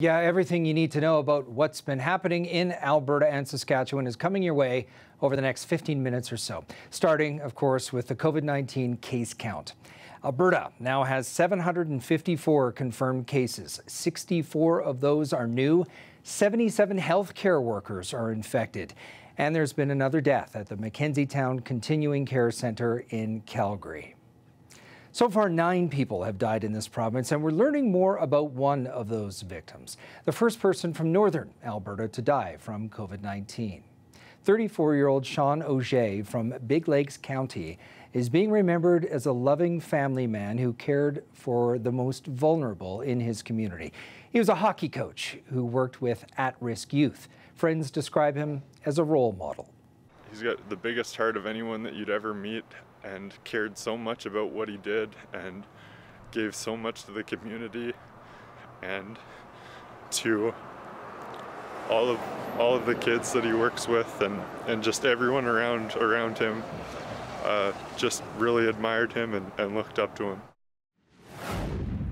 Yeah, everything you need to know about what's been happening in Alberta and Saskatchewan is coming your way over the next 15 minutes or so. Starting, of course, with the COVID-19 case count. Alberta now has 754 confirmed cases. 64 of those are new. 77 healthcare workers are infected. And there's been another death at the Mackenzie-Town Continuing Care Centre in Calgary. So far, 9 people have died in this province, and we're learning more about one of those victims, the first person from northern Alberta to die from COVID-19. 34-year-old Sean Auger from Big Lakes County is being remembered as a loving family man who cared for the most vulnerable in his community. He was a hockey coach who worked with at-risk youth. Friends describe him as a role model. He's got the biggest heart of anyone that you'd ever meet, and cared so much about what he did and gave so much to the community and to all of the kids that he works with, and just everyone around him just really admired him and looked up to him.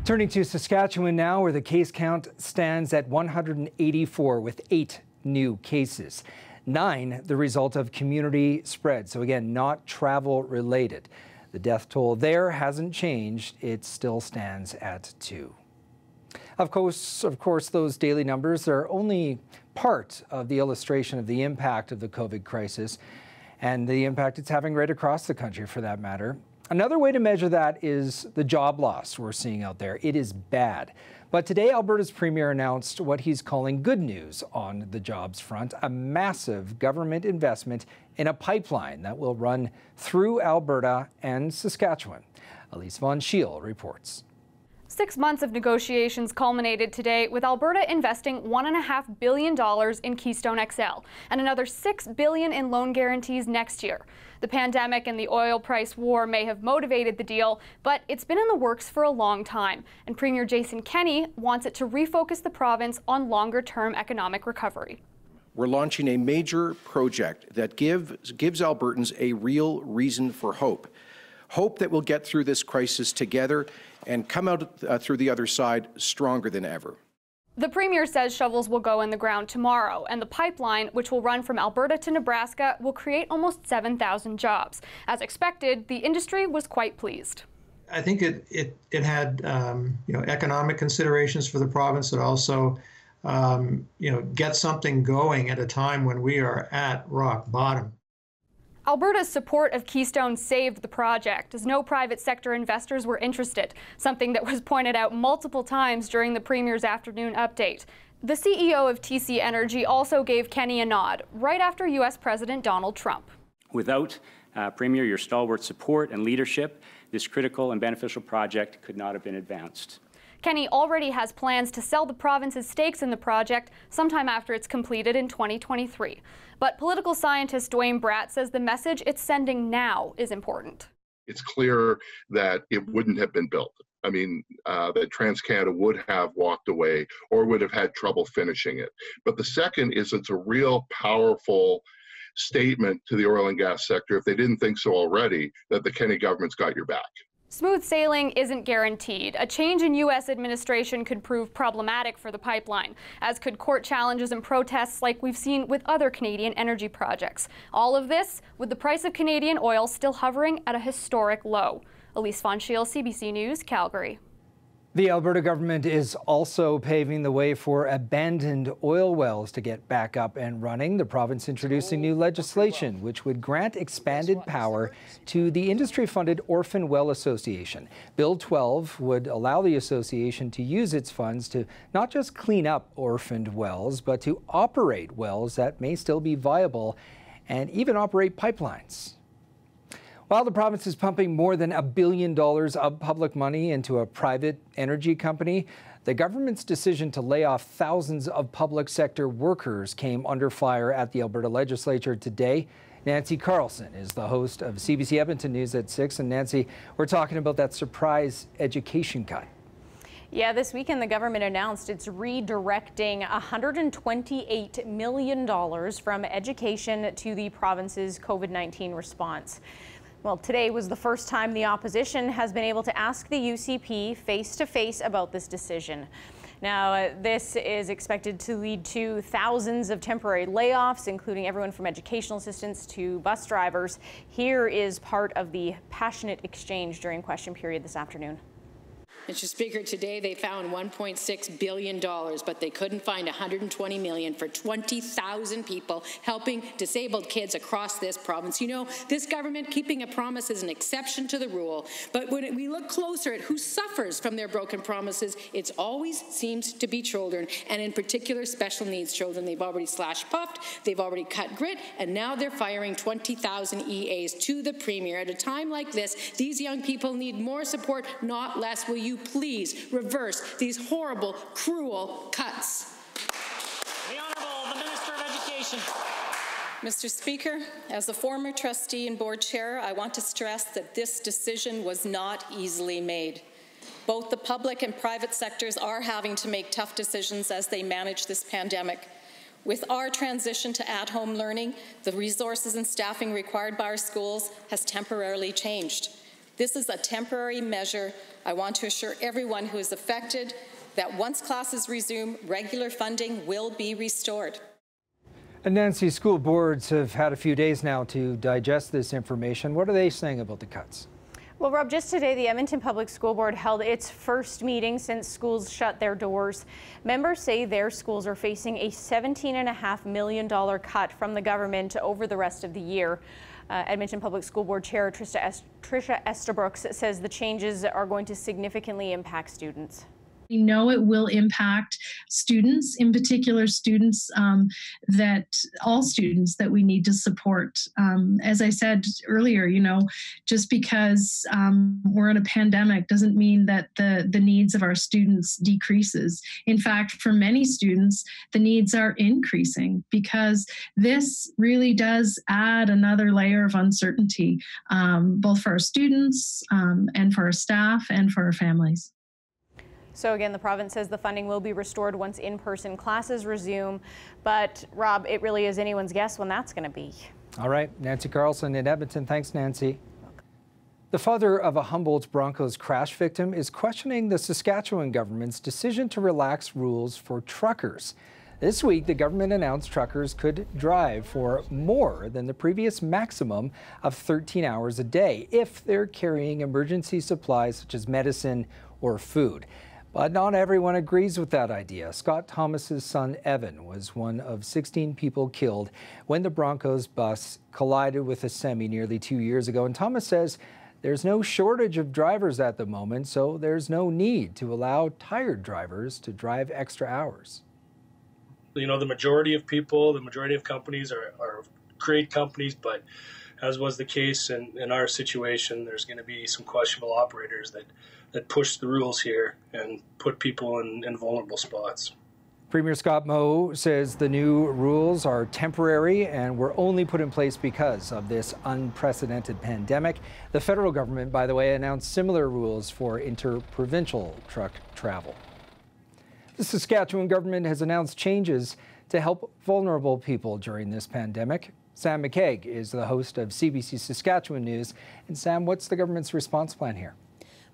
Turning to Saskatchewan now, where the case count stands at 184 with 8 new cases. 9 the result of community spread, so again, not travel related. The death toll there hasn't changed. It still stands at 2. Of course, those daily numbers are only part of the illustration of the impact of the COVID crisis and the impact it's having right across the country, for that matter. Another way to measure that is the job loss we're seeing out there. It is bad. But today, Alberta's Premier announced what he's calling good news on the jobs front, a massive government investment in a pipeline that will run through Alberta and Saskatchewan. Elise Von Schiel reports. 6 months of negotiations culminated today with Alberta investing $1.5 billion in Keystone XL and another $6 billion in loan guarantees next year. The pandemic and the oil price war may have motivated the deal, but it's been in the works for a long time, and Premier Jason Kenney wants it to refocus the province on longer-term economic recovery. We're launching a major project that gives Albertans a real reason for hope. Hope that we'll get through this crisis together and come out through the other side stronger than ever. The Premier says shovels will go in the ground tomorrow, and the pipeline, which will run from Alberta to Nebraska, will create almost 7,000 jobs. As expected, the industry was quite pleased. I think it had economic considerations for the province. It also get something going at a time when we are at rock bottom. Alberta's support of Keystone saved the project, as no private sector investors were interested, something that was pointed out multiple times during the Premier's afternoon update. The CEO of TC Energy also gave Kenney a nod right after U.S. President Donald Trump. Without, Premier, your stalwart support and leadership, this critical and beneficial project could not have been advanced. Kenney already has plans to sell the province's stakes in the project sometime after it's completed in 2023. But political scientist Dwayne Bratt says the message it's sending now is important. It's clear that it wouldn't have been built. I mean, that TransCanada would have walked away or would have had trouble finishing it. But the second is it's a real powerful statement to the oil and gas sector, if they didn't think so already, that the Kenney government's got your back. Smooth sailing isn't guaranteed. A change in U.S. administration could prove problematic for the pipeline, as could court challenges and protests like we've seen with other Canadian energy projects. All of this with the price of Canadian oil still hovering at a historic low. Elise Von Schiel, CBC News, Calgary. The Alberta government is also paving the way for abandoned oil wells to get back up and running. The province introducing new legislation which would grant expanded power to the industry-funded Orphan Well Association. Bill 12 would allow the association to use its funds to not just clean up orphaned wells, but to operate wells that may still be viable and even operate pipelines. While the province is pumping more than $1 billion of public money into a private energy company, the government's decision to lay off thousands of public sector workers came under fire at the Alberta legislature today. Nancy Carlson is the host of CBC Edmonton News at 6. And Nancy, we're talking about that surprise education cut. Yeah, this weekend the government announced it's redirecting $128 million from education to the province's COVID-19 response. Well, today was the first time the opposition has been able to ask the UCP face-to-face about this decision. Now, this is expected to lead to thousands of temporary layoffs, including everyone from educational assistants to bus drivers. Here is part of the passionate exchange during question period this afternoon. Mr. Speaker, today they found $1.6 billion, but they couldn't find $120 million for 20,000 people helping disabled kids across this province. You know, this government keeping a promise is an exception to the rule, but when we look closer at who suffers from their broken promises, it always seems to be children, and in particular special needs children. They've already slash-puffed, they've already cut grit, and now they're firing 20,000 EAs to the Premier. At a time like this, these young people need more support, not less. Will you please reverse these horrible, cruel cuts? The Honourable, the Minister of Education. Mr. Speaker, as a former trustee and board chair, I want to stress that this decision was not easily made. Both the public and private sectors are having to make tough decisions as they manage this pandemic. With our transition to at-home learning, the resources and staffing required by our schools has temporarily changed. This is a temporary measure. I want to assure everyone who is affected that once classes resume, regular funding will be restored. And Nancy, school boards have had a few days now to digest this information. What are they saying about the cuts? Well, Rob, just today, the Edmonton Public School Board held its first meeting since schools shut their doors. Members say their schools are facing a $17.5 million cut from the government over the rest of the year. Edmonton Public School Board Chair Tricia Estabrooks says the changes are going to significantly impact students. We know it will impact students, in particular students all students that we need to support. As I said earlier, you know, just because we're in a pandemic doesn't mean that the needs of our students decreases. In fact, for many students, the needs are increasing because this really does add another layer of uncertainty, both for our students and for our staff and for our families. So again, the province says the funding will be restored once in-person classes resume. But Rob, it really is anyone's guess when that's going to be. All right, Nancy Carlson in Edmonton. Thanks, Nancy. The father of a Humboldt Broncos crash victim is questioning the Saskatchewan government's decision to relax rules for truckers. This week, the government announced truckers could drive for more than the previous maximum of 13 hours a day if they're carrying emergency supplies such as medicine or food. But not everyone agrees with that idea. Scott Thomas's son, Evan, was one of 16 people killed when the Broncos bus collided with a semi nearly 2 years ago. And Thomas says there's no shortage of drivers at the moment, so there's no need to allow tired drivers to drive extra hours. You know, the majority of people, the majority of companies are great companies, but as was the case in our situation, there's going to be some questionable operators that push the rules here and put people in vulnerable spots. Premier Scott Moe says the new rules are temporary and were only put in place because of this unprecedented pandemic. The federal government, by the way, announced similar rules for interprovincial truck travel. The Saskatchewan government has announced changes to help vulnerable people during this pandemic. Sam McKeag is the host of CBC Saskatchewan News. And Sam, what's the government's response plan here?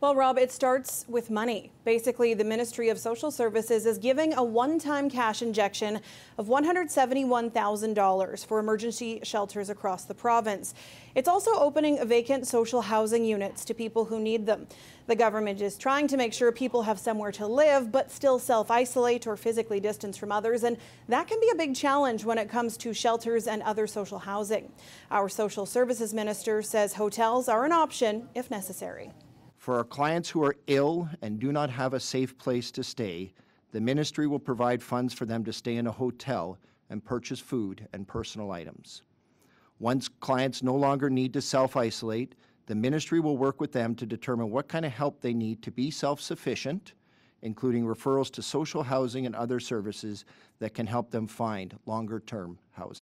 Well, Rob, it starts with money. Basically, the Ministry of Social Services is giving a one-time cash injection of $171,000 for emergency shelters across the province. It's also opening vacant social housing units to people who need them. The government is trying to make sure people have somewhere to live, but still self-isolate or physically distance from others, and that can be a big challenge when it comes to shelters and other social housing. Our Social Services Minister says hotels are an option if necessary. For our clients who are ill and do not have a safe place to stay, the ministry will provide funds for them to stay in a hotel and purchase food and personal items. Once clients no longer need to self-isolate, the ministry will work with them to determine what kind of help they need to be self-sufficient, including referrals to social housing and other services that can help them find longer-term housing.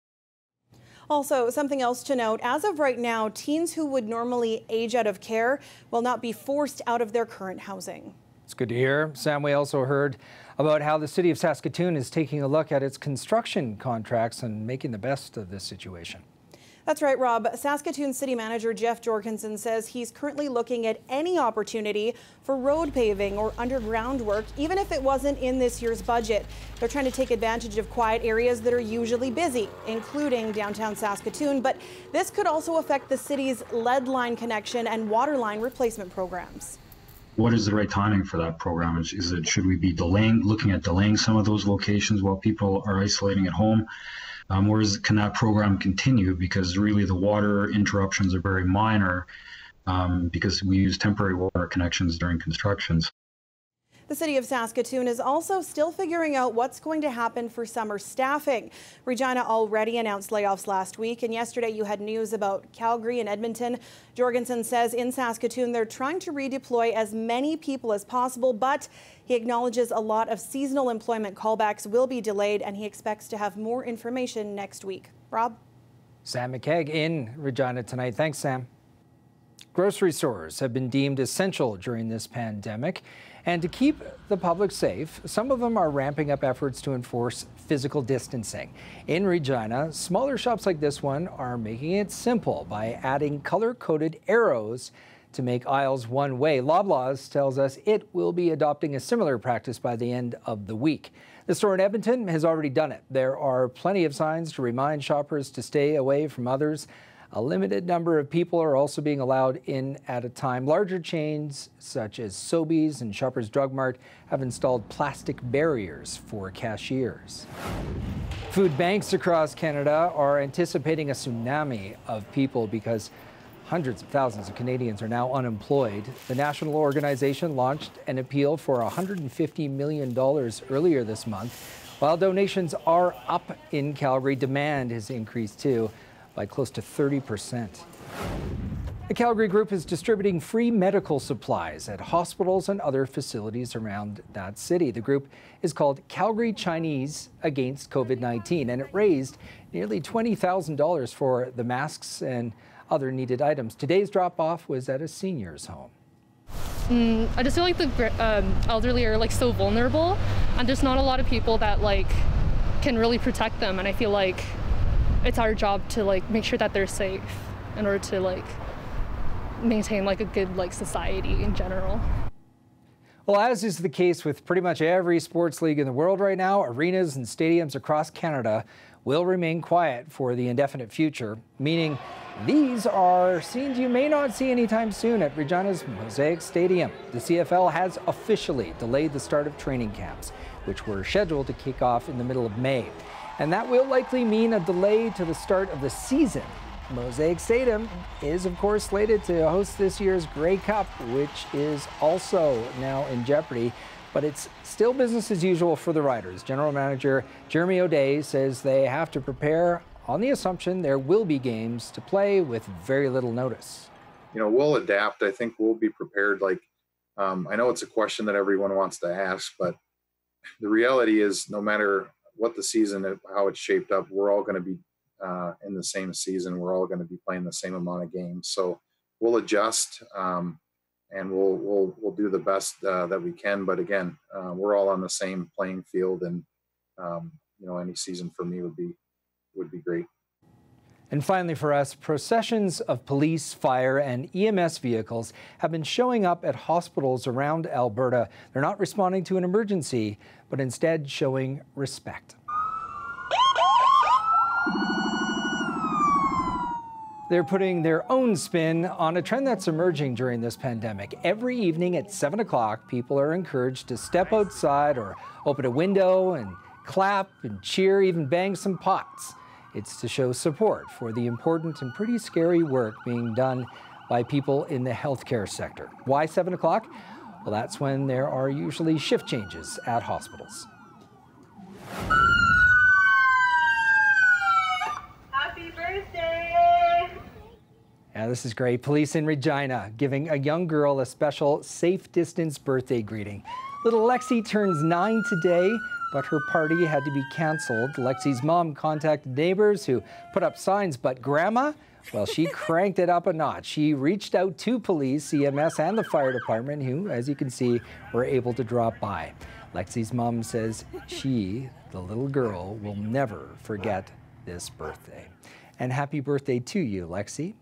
Also, something else to note, as of right now, teens who would normally age out of care will not be forced out of their current housing. It's good to hear. Sam, we also heard about how the city of Saskatoon is taking a look at its construction contracts and making the best of this situation. That's right, Rob. Saskatoon City Manager Jeff Jorgensen says he's currently looking at any opportunity for road paving or underground work, even if it wasn't in this year's budget. They're trying to take advantage of quiet areas that are usually busy, including downtown Saskatoon. But this could also affect the city's lead line connection and water line replacement programs. What is the right timing for that program? Should we be looking at delaying some of those locations while people are isolating at home? Or can that program continue? Because really the water interruptions are very minor because we use temporary water connections during constructions. The city of Saskatoon is also still figuring out what's going to happen for summer staffing. Regina already announced layoffs last week, and yesterday you had news about Calgary and Edmonton. Jorgensen says in Saskatoon they're trying to redeploy as many people as possible, but he acknowledges a lot of seasonal employment callbacks will be delayed, and he expects to have more information next week. Rob? Sam McKegg in Regina tonight. Thanks, Sam. Grocery stores have been deemed essential during this pandemic. And to keep the public safe, some of them are ramping up efforts to enforce physical distancing. In Regina, smaller shops like this one are making it simple by adding color-coded arrows to make aisles one way. Loblaws tells us it will be adopting a similar practice by the end of the week. The store in Edmonton has already done it. There are plenty of signs to remind shoppers to stay away from others. A limited number of people are also being allowed in at a time. Larger chains such as Sobeys and Shoppers Drug Mart have installed plastic barriers for cashiers. Food banks across Canada are anticipating a tsunami of people because hundreds of thousands of Canadians are now unemployed. The national organization launched an appeal for $150 million earlier this month. While donations are up in Calgary, demand has increased too, by close to 30%. The Calgary Group is distributing free medical supplies at hospitals and other facilities around that city. The group is called Calgary Chinese Against COVID-19, and it raised nearly $20,000 for the masks and other needed items. Today's drop-off was at a senior's home. I just feel like the elderly are so vulnerable, and there's not a lot of people that can really protect them, and I feel like it's our job to make sure that they're safe in order to maintain a good society in general. Well, as is the case with pretty much every sports league in the world right now, arenas and stadiums across Canada will remain quiet for the indefinite future, meaning these are scenes you may not see anytime soon at Regina's Mosaic Stadium. The CFL has officially delayed the start of training camps, which were scheduled to kick off in the middle of May. And that will likely mean a delay to the start of the season. Mosaic Stadium is, of course, slated to host this year's Grey Cup, which is also now in jeopardy. But it's still business as usual for the Riders. General Manager Jeremy O'Day says they have to prepare on the assumption there will be games to play with very little notice. We'll adapt. I think we'll be prepared. I know it's a question that everyone wants to ask, but the reality is no matter what the season, how it's shaped up, we're all going to be in the same season. We're all going to be playing the same amount of games. So we'll adjust and we'll do the best that we can. But again, we're all on the same playing field, and any season for me would be great. And finally for us, processions of police, fire, and EMS vehicles have been showing up at hospitals around Alberta. They're not responding to an emergency, but instead showing respect. They're putting their own spin on a trend that's emerging during this pandemic. Every evening at 7 o'clock, people are encouraged to step outside or open a window and clap and cheer, even bang some pots. It's to show support for the important and pretty scary work being done by people in the healthcare sector. Why 7 o'clock? Well, that's when there are usually shift changes at hospitals. Happy birthday! Yeah, this is great. Police in Regina giving a young girl a special safe distance birthday greeting. Little Lexi turns 9 today, but her party had to be canceled. Lexi's mom contacted neighbors who put up signs, but Grandma, well, she cranked it up a notch. She reached out to police, EMS, and the fire department, who, as you can see, were able to drop by. Lexi's mom says she, the little girl, will never forget this birthday. And happy birthday to you, Lexi.